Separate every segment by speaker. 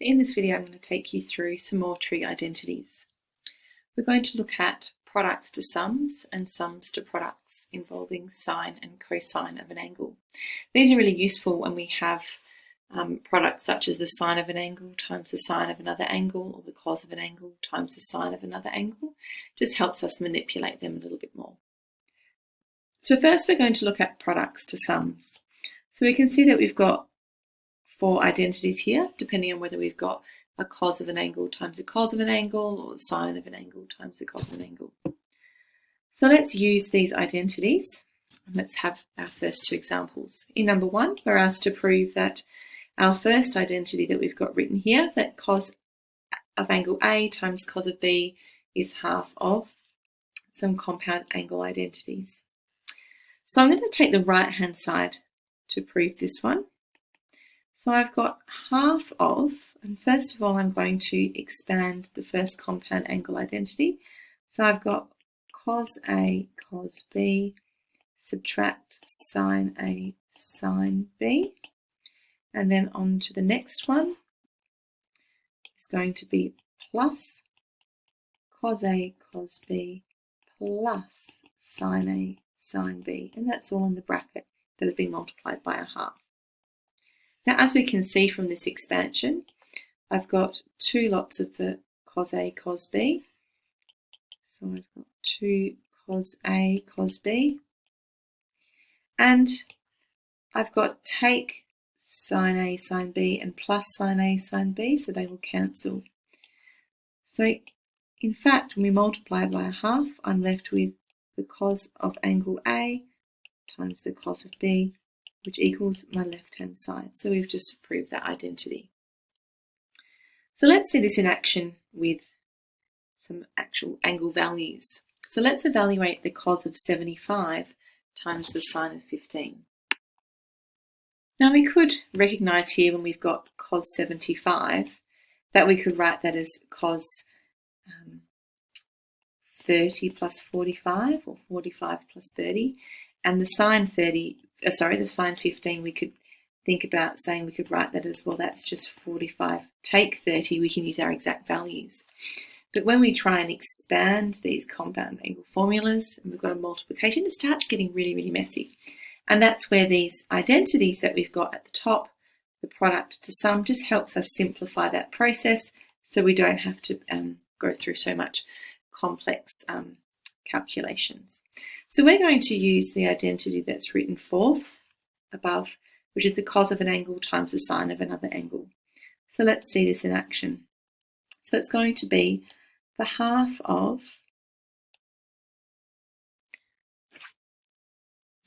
Speaker 1: In this video, I'm going to take you through some more tree identities. We're going to look at products to sums and sums to products involving sine and cosine of an angle. These are really useful when we have products such as the sine of an angle times the sine of another angle, or the cos of an angle times the sine of another angle. Just helps us manipulate them a little bit more. So first we're going to look at products to sums. So we can see that we've got 4 identities here, depending on whether we've got a cos of an angle times the cos of an angle, or the sine of an angle times the cos of an angle. So let's use these identities, and let's have our first 2 examples. In number 1, we're asked to prove that our first identity that we've got written here, that cos of angle A times cos of B is half of some compound angle identities. So I'm going to take the right-hand side to prove this one. So I've got half of, and first of all I'm going to expand the first compound angle identity. So I've got cos A cos B, subtract sine A sine B, and then on to the next one is going to be plus cos A cos B plus sine A sine B, and that's all in the bracket that has been multiplied by a half. Now, as we can see from this expansion, I've got 2 lots of the cos A cos B. So I've got 2 cos A cos B. And I've got take sine A sine B and plus sine A sine B, so they will cancel. So in fact, when we multiply by a half, I'm left with the cos of angle A times the cos of B, which equals my left-hand side. So we've just proved that identity. So let's see this in action with some actual angle values. So let's evaluate the cos of 75 times the sine of 15. Now we could recognise here when we've got cos 75 that we could write that as cos 30 plus 45, or 45 plus 30, and the sine 15, we could think about saying we could write that as, well, that's just 45 take 30, we can use our exact values. But when we try and expand these compound angle formulas and we've got a multiplication, it starts getting really, really messy. And that's where these identities that we've got at the top, the product to sum, just helps us simplify that process so we don't have to go through so much complex calculations. So we're going to use the identity that's written forth above, which is the cos of an angle times the sine of another angle. So let's see this in action. So it's going to be the half of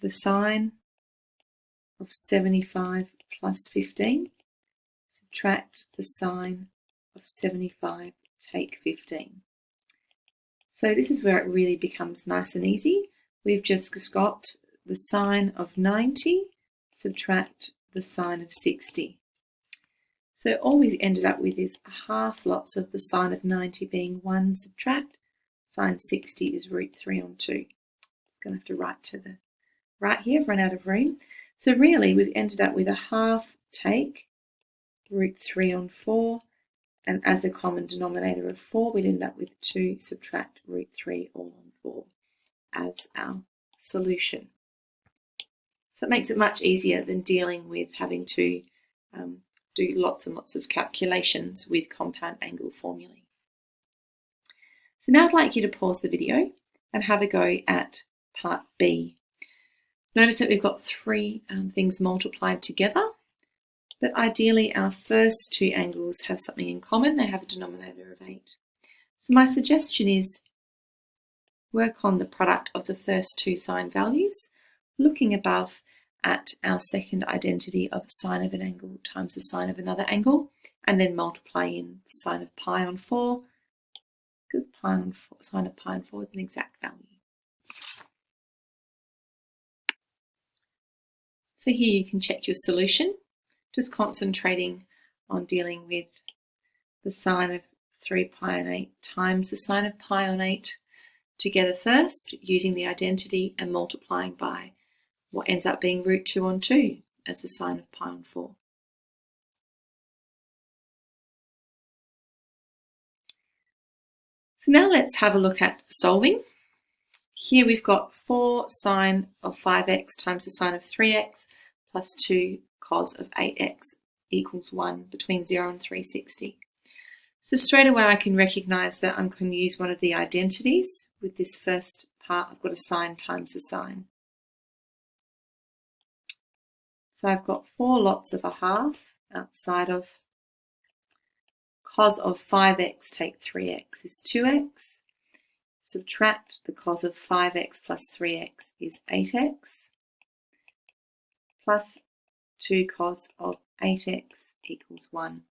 Speaker 1: the sine of 75 plus 15, subtract the sine of 75 take 15. So this is where it really becomes nice and easy. We've just got the sine of 90, subtract the sine of 60. So all we ended up with is half lots of the sine of 90 being 1, subtract, sine 60 is root 3 on 2. Just going to have to write to the right here, I've run out of room. So really we've ended up with a half take root 3 on 4, and as a common denominator of 4, we'd end up with 2 subtract root 3 all on 4 as our solution. So it makes it much easier than dealing with having to do lots and lots of calculations with compound angle formulae. So now I'd like you to pause the video and have a go at part B. Notice that we've got 3 things multiplied together, but ideally our first 2 angles have something in common. They have a denominator of 8. So my suggestion is work on the product of the first 2 sine values, looking above at our second identity of sine of an angle times the sine of another angle, and then multiply in the sine of pi on 4, because sine of pi on 4 is an exact value. So here you can check your solution, just concentrating on dealing with the sine of 3 pi on 8 times the sine of pi on 8 together first, using the identity and multiplying by what ends up being root 2 on 2 as the sine of pi on 4. So now let's have a look at solving. Here we've got 4 sine of 5x times the sine of 3x plus 2 cos of 8x equals 1 between 0 and 360. So straight away I can recognise that I'm going to use one of the identities. With this first part, I've got a sine times a sine. So I've got 4 lots of a half outside of cos of 5x take 3x is 2x. Subtract the cos of 5x plus 3x is 8x. Plus 2 cos of 8x equals 1.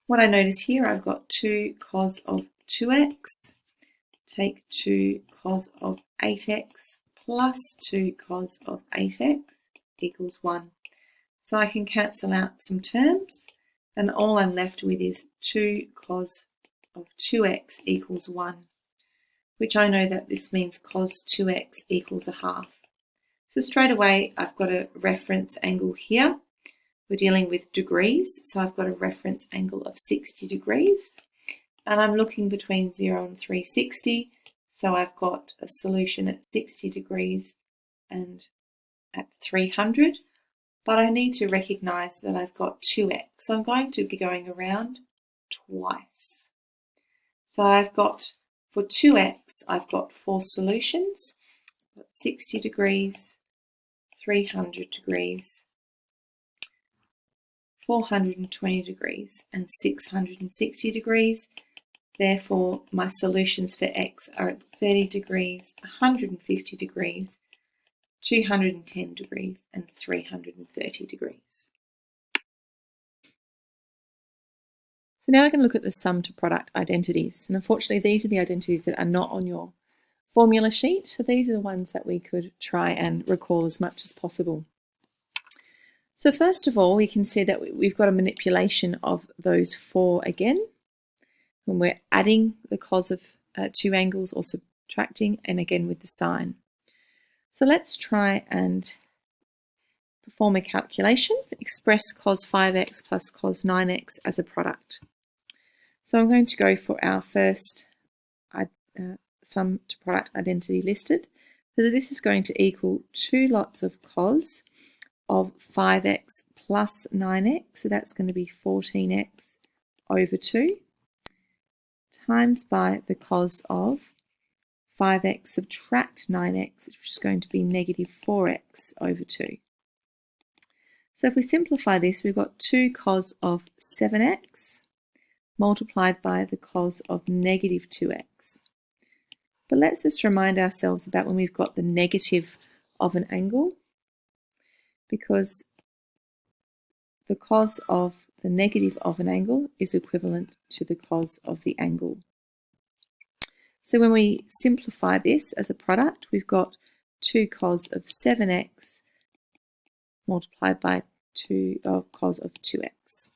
Speaker 1: What I notice here, I've got 2 cos of 2x. Take 2 cos of 8x plus 2 cos of 8x equals 1. So I can cancel out some terms, and all I'm left with is 2 cos of 2x equals 1, which I know that this means cos 2x equals a half. So straight away, I've got a reference angle here. We're dealing with degrees, so I've got a reference angle of 60 degrees. And I'm looking between 0 and 360, so I've got a solution at 60 degrees and at 300. But I need to recognise that I've got 2x, so I'm going to be going around twice. So I've got, for 2x, I've got 4 solutions. I've got 60 degrees, 300 degrees, 420 degrees, and 660 degrees. Therefore, my solutions for x are at 30 degrees, 150 degrees, 210 degrees, and 330 degrees. So now I can look at the sum to product identities. And unfortunately, these are the identities that are not on your formula sheet. So these are the ones that we could try and recall as much as possible. So first of all, we can see that we've got a manipulation of those 4 again. When we're adding the cos of 2 angles or subtracting, and again with the sine. So let's try and perform a calculation. Express cos 5x plus cos 9x as a product. So I'm going to go for our first sum to product identity listed. So this is going to equal 2 lots of cos of 5x plus 9x. So that's going to be 14x over 2 times by the cos of 5x subtract 9x, which is going to be negative 4x over 2. So if we simplify this, we've got 2 cos of 7x multiplied by the cos of negative 2x. But let's just remind ourselves about when we've got the negative of an angle, because the cos of the negative of an angle is equivalent to the cos of the angle. So when we simplify this as a product, we've got 2 cos of 7x multiplied by 2 cos of 2x.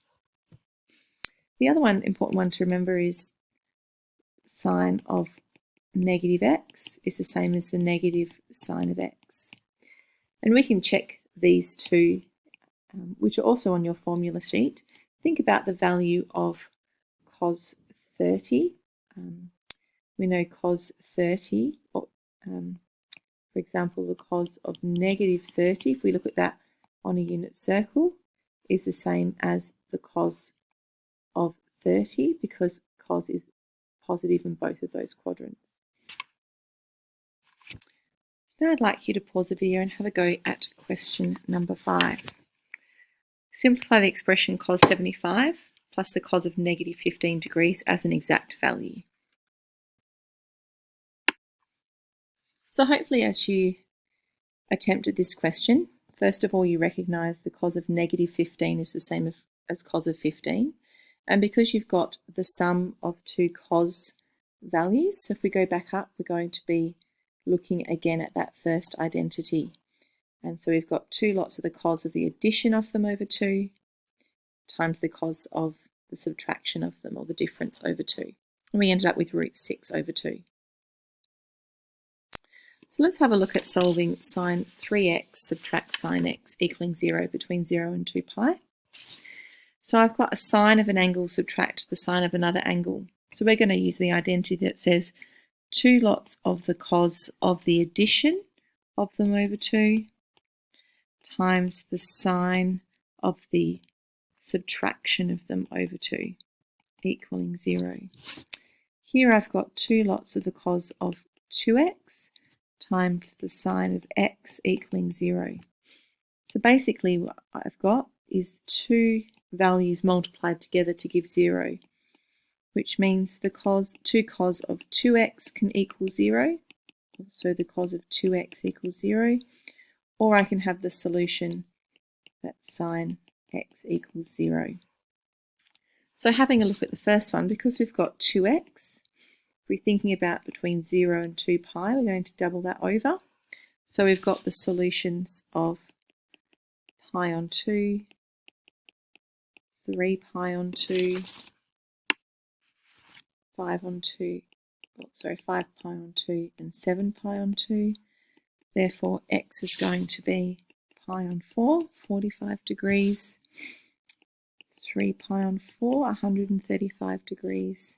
Speaker 1: The other important one to remember is sine of negative x is the same as the negative sine of x. And we can check these two, which are also on your formula sheet. Think about the value of cos 30. We know cos 30, or, for example, the cos of negative 30, if we look at that on a unit circle, is the same as the cos of 30, because cos is positive in both of those quadrants. So now I'd like you to pause the video and have a go at question number 5. Simplify the expression cos 75 plus the cos of negative 15 degrees as an exact value. So hopefully as you attempted this question, first of all you recognise the cos of negative 15 is the same as cos of 15. And because you've got the sum of 2 cos values, so if we go back up, we're going to be looking again at that first identity. And so we've got 2 lots of the cos of the addition of them over 2 times the cos of the subtraction of them, or the difference, over 2. And we ended up with root 6 over 2. So let's have a look at solving sine 3x subtract sine x equaling 0 between 0 and 2 pi. So I've got a sine of an angle subtract the sine of another angle. So we're going to use the identity that says 2 lots of the cos of the addition of them over 2 times the sine of the subtraction of them over 2 equaling 0. Here I've got 2 lots of the cos of 2x times the sine of x equaling 0. So basically what I've got is 2 values multiplied together to give 0, which means the 2 cos of 2x can equal 0, so the cos of 2x equals 0, or I can have the solution that sine x equals 0. So having a look at the first one, because we've got 2x, if we're thinking about between 0 and 2 pi, we're going to double that over. So we've got the solutions of pi on 2, 3 pi on 2, 5 pi on 2, and 7 pi on 2. Therefore, x is going to be pi on 4, 45 degrees, 3 pi on 4, 135 degrees,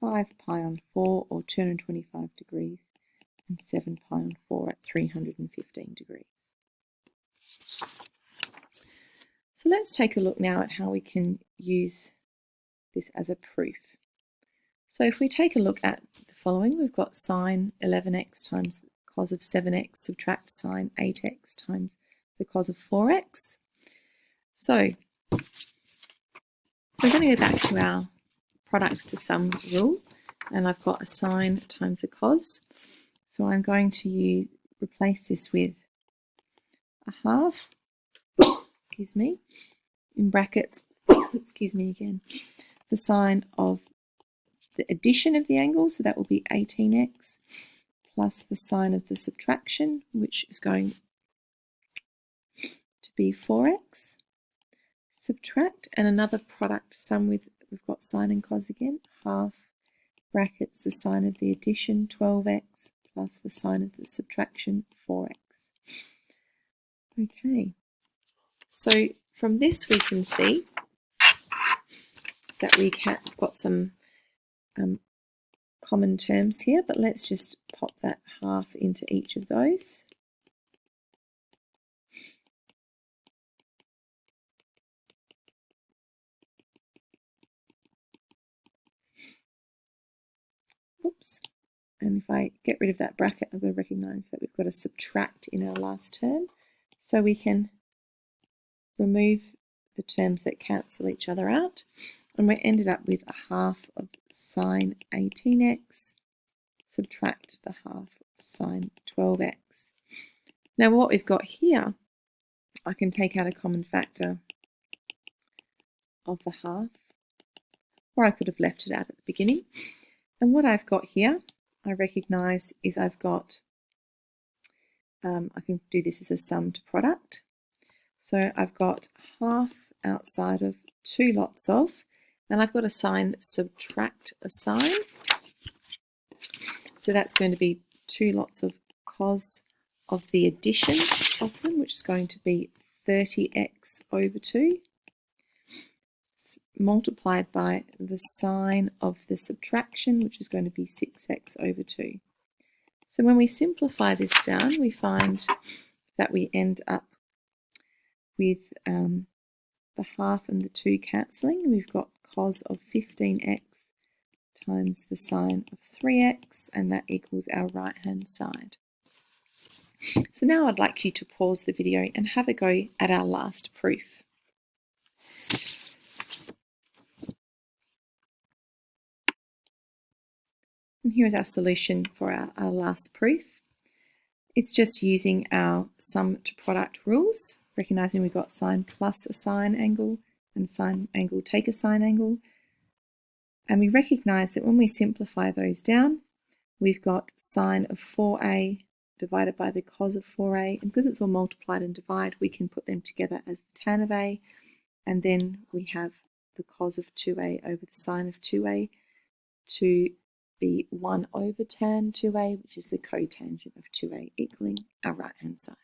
Speaker 1: 5 pi on 4, or 225 degrees, and 7 pi on 4 at 315 degrees. So let's take a look now at how we can use this as a proof. So if we take a look at the following, we've got sine 11x times the cos of 7x subtract sine 8x times the cos of 4x. So we're going to go back to our product to sum rule, and I've got a sine times a cos. So I'm going to replace this with a half, excuse me, in brackets, excuse me again, the sine of the addition of the angle, so that will be 18x, plus the sine of the subtraction, which is going to be 4x, subtract, and another product sum with, we've got sine and cos again, half, brackets, the sine of the addition, 12x, plus the sine of the subtraction, 4x. Okay, so from this we can see that we've got some common terms here, but let's just pop that half into each of those. Oops. And if I get rid of that bracket, I'm going to recognise that we've got to subtract in our last term. So we can remove the terms that cancel each other out. And we ended up with a half of sine 18x, subtract the half of sine 12x. Now what we've got here, I can take out a common factor of the half, or I could have left it out at the beginning. And what I've got here, I recognise is I've got, I can do this as a sum to product. So I've got half outside of 2 lots of, and I've got a sine subtract a sine. So that's going to be 2 lots of cos of the addition of them, which is going to be 30x over 2, multiplied by the sine of the subtraction, which is going to be 6x over 2. So when we simplify this down, we find that we end up with the half and the 2 cancelling. We've got cos of 15x times the sine of 3x, and that equals our right hand side. So now I'd like you to pause the video and have a go at our last proof. And here's our solution for our last proof. It's just using our sum to product rules, recognising we've got sine plus a sine angle and sine angle take a sine angle. And we recognise that when we simplify those down, we've got sine of 4a divided by the cos of 4a. And because it's all multiplied and divided, we can put them together as the tan of a. And then we have the cos of 2a over the sine of 2a to be 1 over tan 2a, which is the cotangent of 2a, equaling our right hand side.